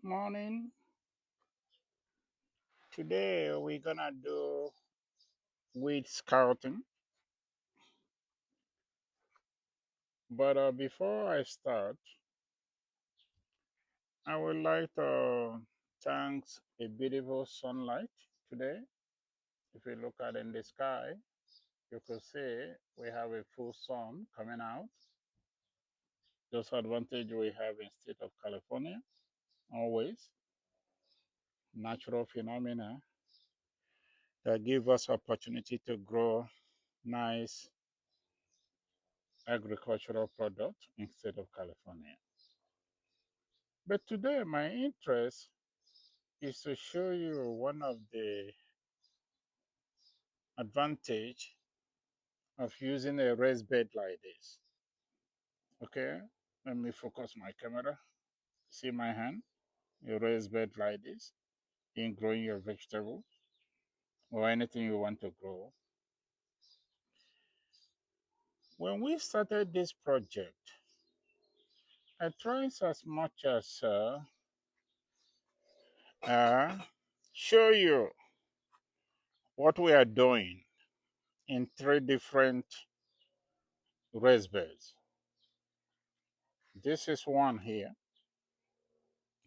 Good morning. Today we're gonna do weed scouting. But before I start, I would like to thank a beautiful sunlight today. If you look at in the sky, you could see we have a full sun coming out. Those advantage we have in state of California. Always natural phenomena that give us opportunity to grow nice agricultural product in state of California. But today, my interest is to show you one of the advantage of using a raised bed like this. Okay, let me focus my camera. See my hand? A raised bed like this in growing your vegetable or anything you want to grow. When we started this project, I tried as much as uh, show you what we are doing in three different raised beds. This is one here,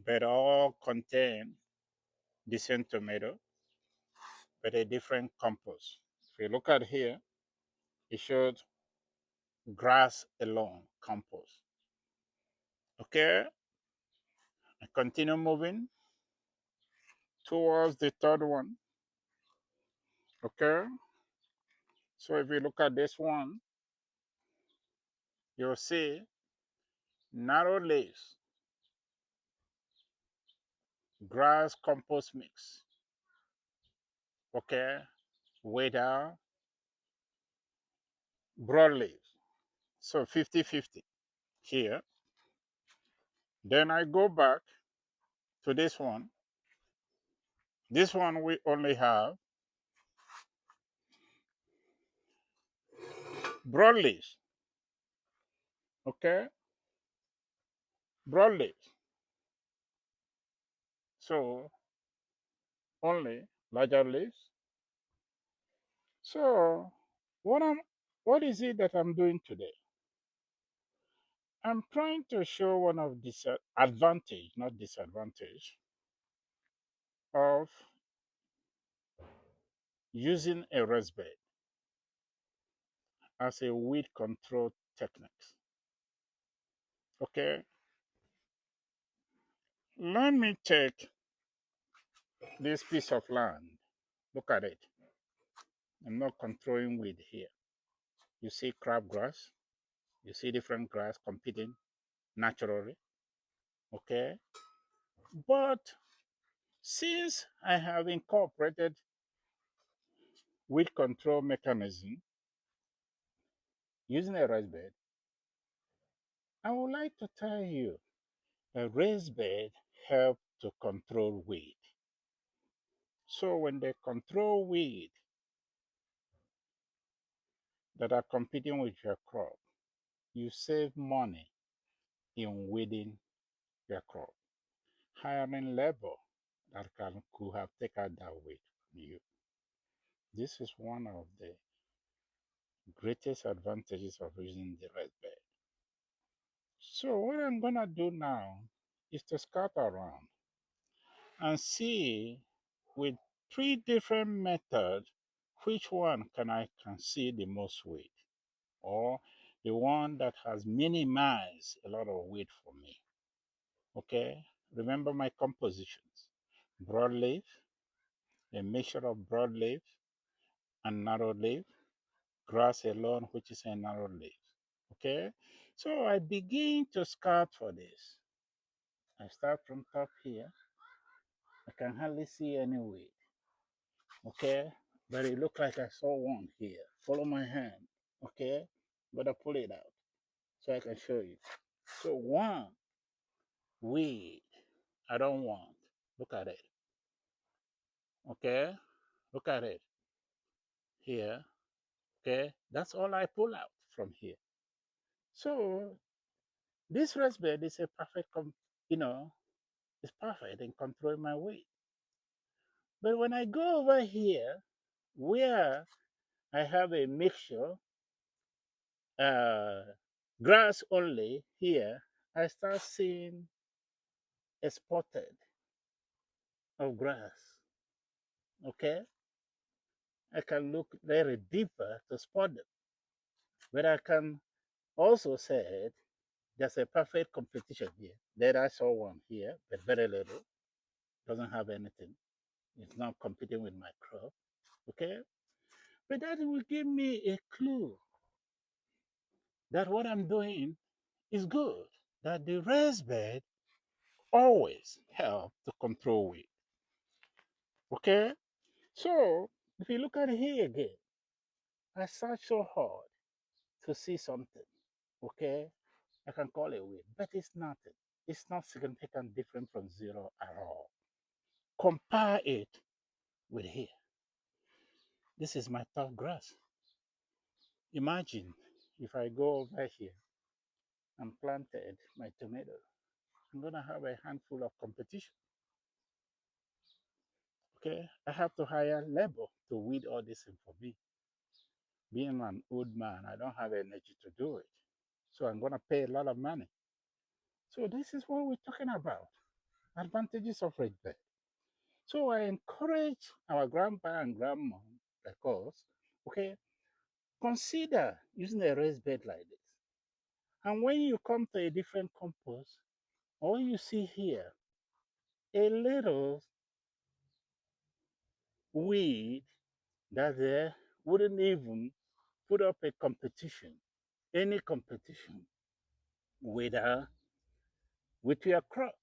but all contain the same tomato, but a different compost. If you look at here, it showed grass alone compost. Okay, I continue moving towards the third one. Okay, so if you look at this one, you'll see narrow leaves, grass compost mix. Okay, without broad leaves. So 50-50 here. Then I go back to this one. This one we only have broad leaves. Okay, broad leaves. So only larger leaves. So what is it that I'm doing today? I'm trying to show one of the advantage, not disadvantage, of using a raised bed as a weed control technique. Okay, let me take this piece of land. Look at it. I'm not controlling weed here. You see crabgrass. You see different grass competing naturally. Okay, but since I have incorporated weed control mechanism using a raised bed, I would like to tell you a raised bed help to control weed. So when they control weed that are competing with your crop, you save money in weeding your crop, hiring labor that could have taken that weed from you. This is one of the greatest advantages of using the raised bed. So what I'm gonna do now is to scout around and see with three different methods which one can see the most weight or the one that has minimized a lot of weight for me. Okay, remember my compositions: broadleaf, a mixture of broadleaf and narrow leaf, grass alone, which is a narrow leaf. Okay, so I begin to scout for this. I start from top here. I can hardly see any weight. Okay, but it looked like I saw one here. Follow my hand. Okay, but I pull it out so I can show you. So one weed I don't want. Look at it. Okay, look at it here. Okay, that's all I pull out from here. So this raised bed is a perfect, you know, is perfect in controlling my weight. But when I go over here, where I have a mixture, uh, grass only here, I start seeing a spotted of grass. Okay, I can look very deeper to spot them, but I can also say there's a perfect competition here. There I saw one here, but very little, doesn't have anything. It's not competing with my crop. Okay, but that will give me a clue that what I'm doing is good. That the raised bed always help to control weight. Okay, so if you look at it here again, I search so hard to see something. Okay, I can call it weight, but it's nothing. It's not significant different from zero at all. Compare it with here. This is my tough grass. Imagine if I go over here and planted my tomato, I'm gonna have a handful of competition. Okay, I have to hire labor to weed all this in for me. Being an old man, I don't have energy to do it. So I'm gonna pay a lot of money. So this is what we're talking about. Advantages of red bed. So I encourage our grandpa and grandma like us, okay, consider using a raised bed like this. And when you come to a different compost, all you see here, a little weed that there wouldn't even put up a competition, any competition with with your crops.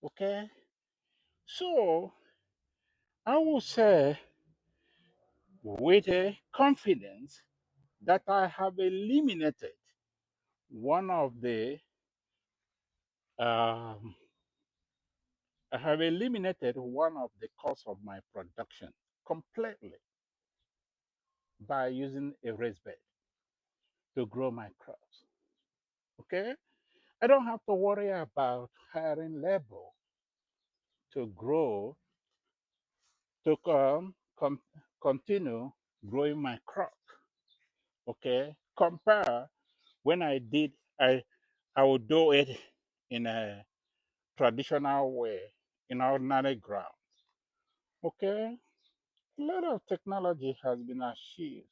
Okay? So I will say with a confidence that I have eliminated one of the um, I have eliminated one of the costs of my production completely by using a raised bed to grow my crops. Okay? I don't have to worry about hiring labor to grow, to continue growing my crop. Okay? Compare when I would do it in a traditional way, in ordinary ground. Okay? A lot of technology has been achieved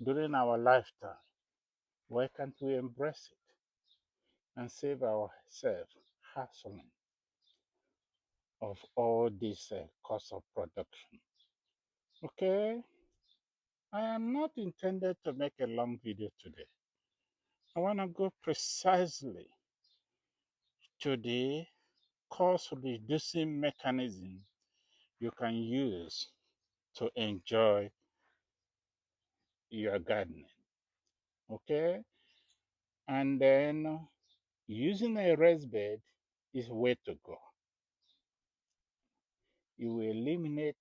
during our lifetime. Why can't we embrace it and save ourselves hassling of all this cost of production? Okay, I am not intended to make a long video today. I want to go precisely to the cost reducing mechanism you can use to enjoy your gardening. Okay, and then using a raised bed is way to go. You will eliminate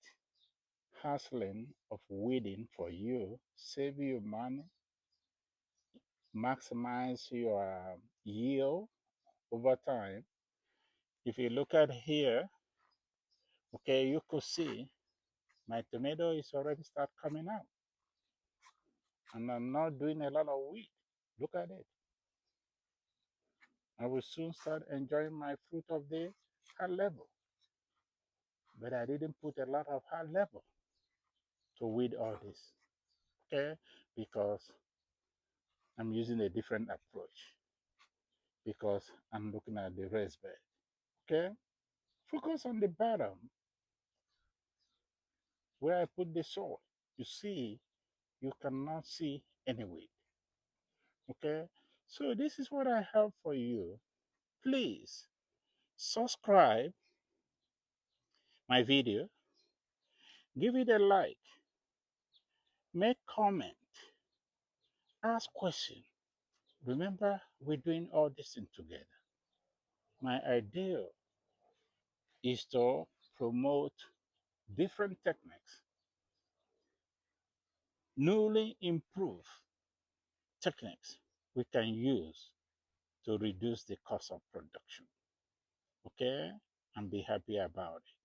hassling of weeding for you, save you money, maximize your yield over time. If you look at here, okay, you could see my tomato is already start coming out, and I'm not doing a lot of weed. Look at it. I will soon start enjoying my fruit of the high level, but I didn't put a lot of high level to weed all this, okay, because I'm using a different approach because I'm looking at the raised bed. Okay, focus on the bottom where I put the soil. You see, you cannot see any weed. Okay, so this is what I have for you. Please subscribe my video, give it a like, make comment, ask question. Remember, we're doing all this thing together. My idea is to promote different techniques, newly improved techniques we can use to reduce the cost of production. okay, and be happy about it.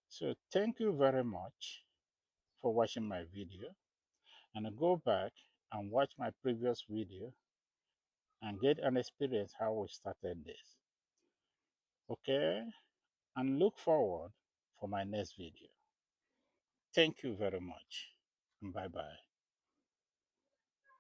So thank you very much for watching my video, and go back and watch my previous video and get an experience how we started this. Okay, and look forward for my next video. Thank you very much, and bye bye.